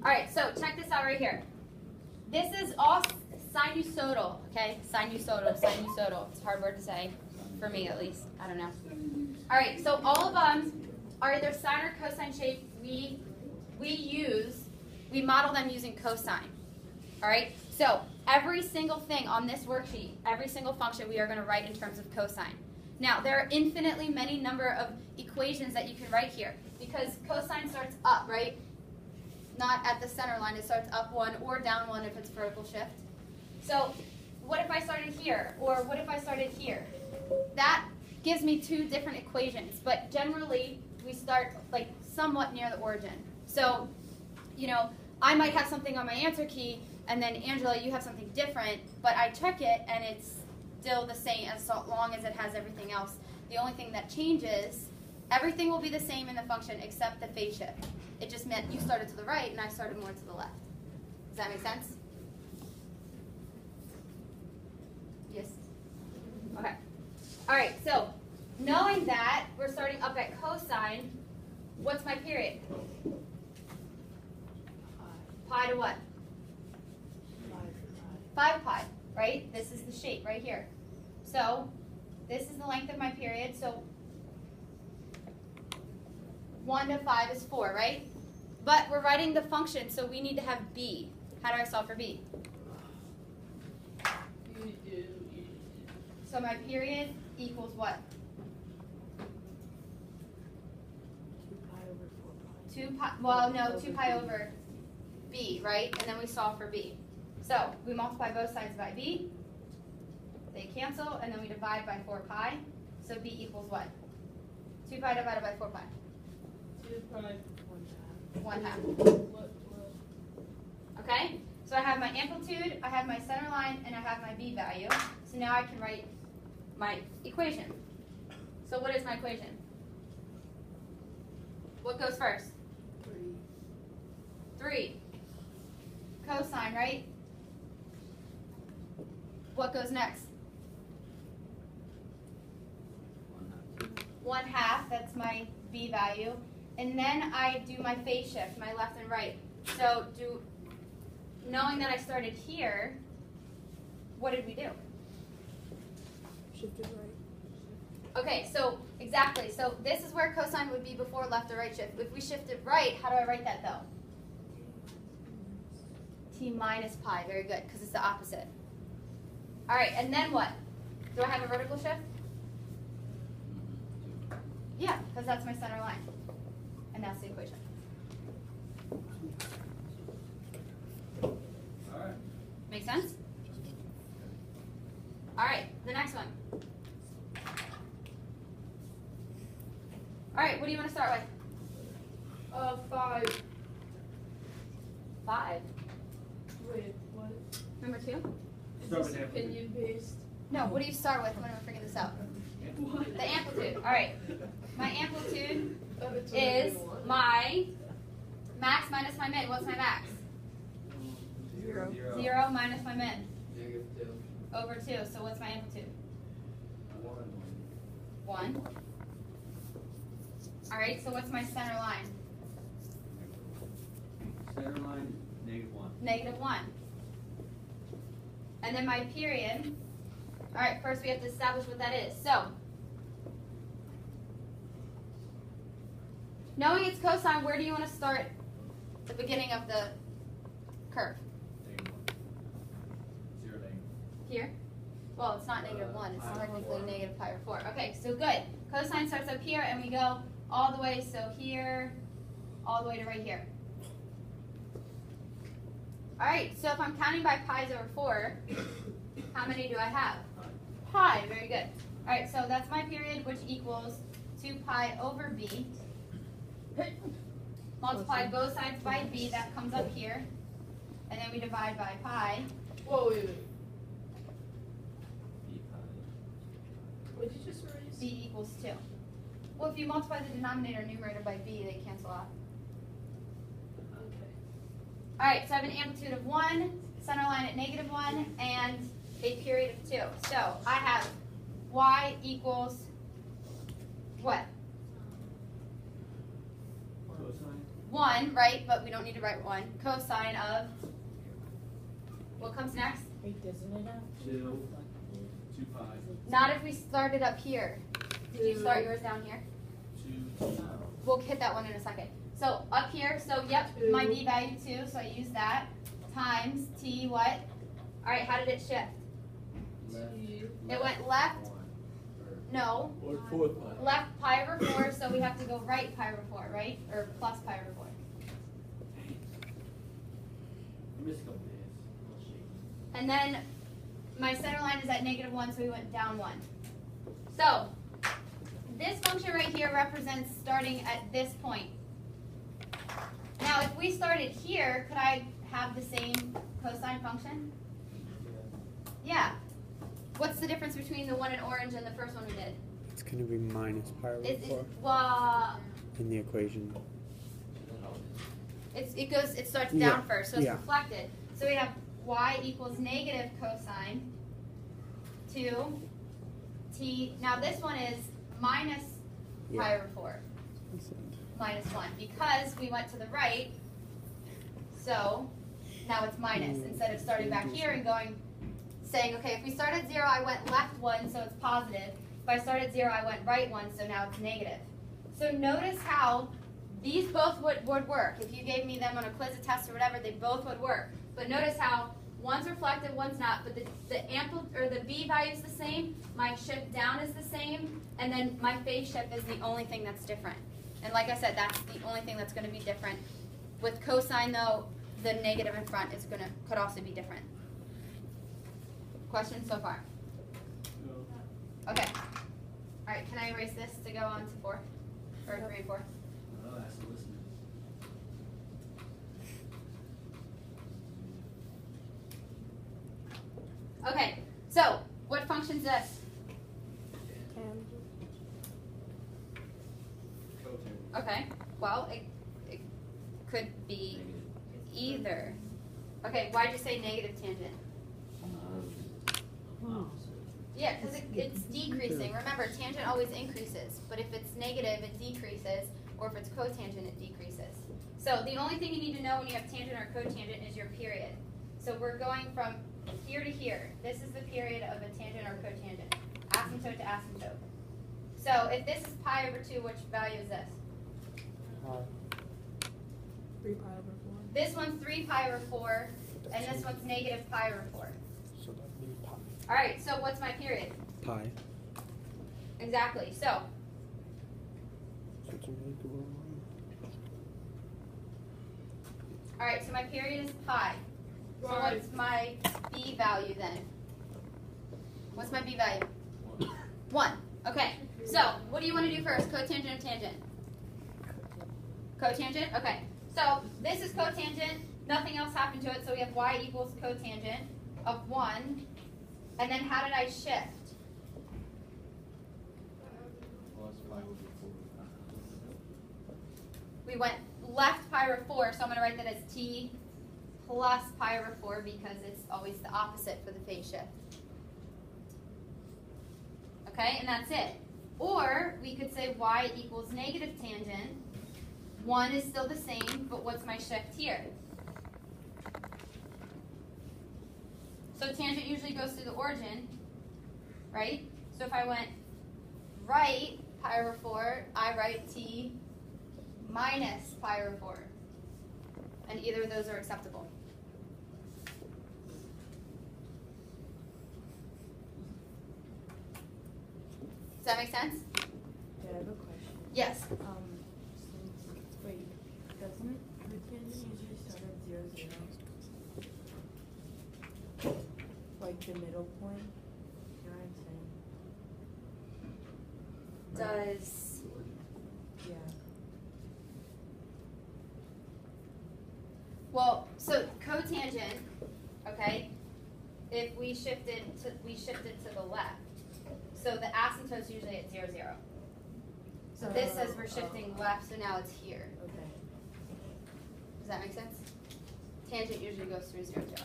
All right, so check this out right here. This is all sinusoidal, okay? Sinusoidal. It's a hard word to say, for me at least. I don't know. All right, so all of them are either sine or cosine shape. We model them using cosine. All right, so every single thing on this worksheet, every single function, we are going to write in terms of cosine. Now, there are infinitely many number of equations that you can write here because cosine starts up, right? Not at the center line. It starts up one or down one if it's vertical shift. So what if I started here? Or what if I started here? That gives me two different equations, but generally we start like somewhat near the origin. So, you know, I might have something on my answer key, and then Angela, you have something different, but I check it and it's still the same as long as it has everything else. The only thing that changes, everything will be the same in the function except the phase shift. It just meant you started to the right and I started more to the left. Does that make sense? Yes? Okay. All right, so knowing that we're starting up at cosine, what's my period? Pi to what? 5 pi, right? This is the shape right here. So this is the length of my period. So 1 to 5 is 4, right? But we're writing the function, so we need to have b. How do I solve for b? So my period equals what? 2 pi, well, no, 2 pi over b, right? And then we solve for b. So we multiply both sides by b. They cancel, and then we divide by 4 pi. So b equals what? 2 pi divided by 4 pi. 2 pi, 1 half. Okay? So I have my amplitude, I have my center line, and I have my b value. So now I can write my equation. So what is my equation? What goes first? 3. Cosine, right? What goes next? 1 half, that's my b value. And then I do my phase shift, my left and right. So knowing that I started here, what did we do? Shifted right. Okay, so exactly. So this is where cosine would be before left or right shift. If we shifted right, how do I write that though? T minus pi, very good, because it's the opposite. All right, and then what? Do I have a vertical shift? Yeah, because that's my center line. And that's the equation. All right. Make sense? All right, the next one. All right, what do you want to start with? 5. 5. Wait, what? Number 2? Is Start this with amplitude. opinion based? No, what do you start with when we're figuring this out? What? The amplitude. All right. My amplitude It's is only one. my max minus my min. What's my max? 0. 0 minus my min. -2. Over 2. So what's my amplitude? 1. All right, so what's my center line? Center line, -1. -1. And then my period. All right, first we have to establish what that is. So, knowing it's cosine, where do you want to start the beginning of the curve? -1. 0, Here? Well, it's not -1. It's technically negative pi over 4. Okay, so good. Cosine starts up here, and we go all the way, so here, all the way to right here. All right, so if I'm counting by pi's over 4, how many do I have? Pi, very good. All right, so that's my period, which equals 2 pi over b. Multiply both sides by b, that comes up here. And then we divide by pi. Whoa, wait. What did you just erase? B equals 2. Well, if you multiply the denominator and numerator by b, they cancel out. Okay. All right, so I have an amplitude of 1, center line at -1, and a period of 2. So I have y equals what? Cosine? 1, right? But we don't need to write 1. Cosine of, what comes next? Wait, doesn't it have to 2 reflect 2 pi Not if we started up here. Did you start yours down here? 2 it? We'll hit that one in a second. So up here, so yep, my b value 2, so I use that, times t what? Alright, how did it shift? left. It went left, 1 or no, Or 4 pi. left pi over 4, so we have to go right pi over 4, right? Or plus pi over 4. I missed a couple days. A little shaky. And then my center line is at -1, so we went down 1. So this function right here represents starting at this point. Now if we started here, could I have the same cosine function? Yeah. What's the difference between the one in orange and the first one we did? It's going to be minus pi over 4 Well, in the equation. it starts Yeah, down first, so it's yeah. reflected. So we have y equals negative cosine 2 t. Now this one is minus pi Yeah. over 4 minus 1 because we went to the right. So now it's minus instead of starting back here and saying, okay, if we start at 0, I went left 1, so it's positive. If I start at 0, I went right 1, so now it's negative. So notice how these both would work. If you gave me them on a quiz, a test, or whatever, they both would work. But notice how one's reflective, one's not, but the b value is the same, my shift down is the same, and then my phase shift is the only thing that's different. And like I said, that's the only thing that's going to be different. With cosine, though, the negative in front could also be different. Questions so far? Okay. All right, can I erase this to go on to 4? Or 3 and 4? Oh, that's the listener. Okay, so what function's this? Cotangent. Okay, well, it could be either. Okay, why'd you say negative tangent? Yeah, because it's decreasing. Remember, tangent always increases, but if it's negative, it decreases, or if it's cotangent, it decreases. So the only thing you need to know when you have tangent or cotangent is your period. So we're going from here to here. This is the period of a tangent or cotangent, asymptote to asymptote. So if this is pi over 2, which value is this? 3 pi over 4. This one's 3 pi over 4, and this one's negative pi over 4. So that'd be pi. All right, so what's my period? Pi. Exactly. So So it's a really good one. all right, so my period is pi. So Right. what's my b value then? What's my b value? 1. Okay. So what do you want to do first, cotangent or tangent? Cotangent? Okay. So this is cotangent. Nothing else happened to it, so we have y equals cotangent of 1. And then how did I shift? Plus pi over 4. We went left pi over 4, so I'm going to write that as t plus pi over 4 because it's always the opposite for the phase shift. Okay, and that's it. Or we could say y equals negative tangent. 1 is still the same, but what's my shift here? So tangent usually goes through the origin, right? So if I went right pi over 4, I write t minus pi over 4. And either of those are acceptable. Does that make sense? Yeah, I have a question. Yes. Wait, doesn't cotangent usually start at 0, 0? Like the middle point? You know what I'm saying? Does Yeah. well, so cotangent, okay, if we shifted to the left. So the asymptote's usually at 0, 0. So this says we're shifting left, so now it's here. Okay. Does that make sense? Tangent usually goes through 0, 0.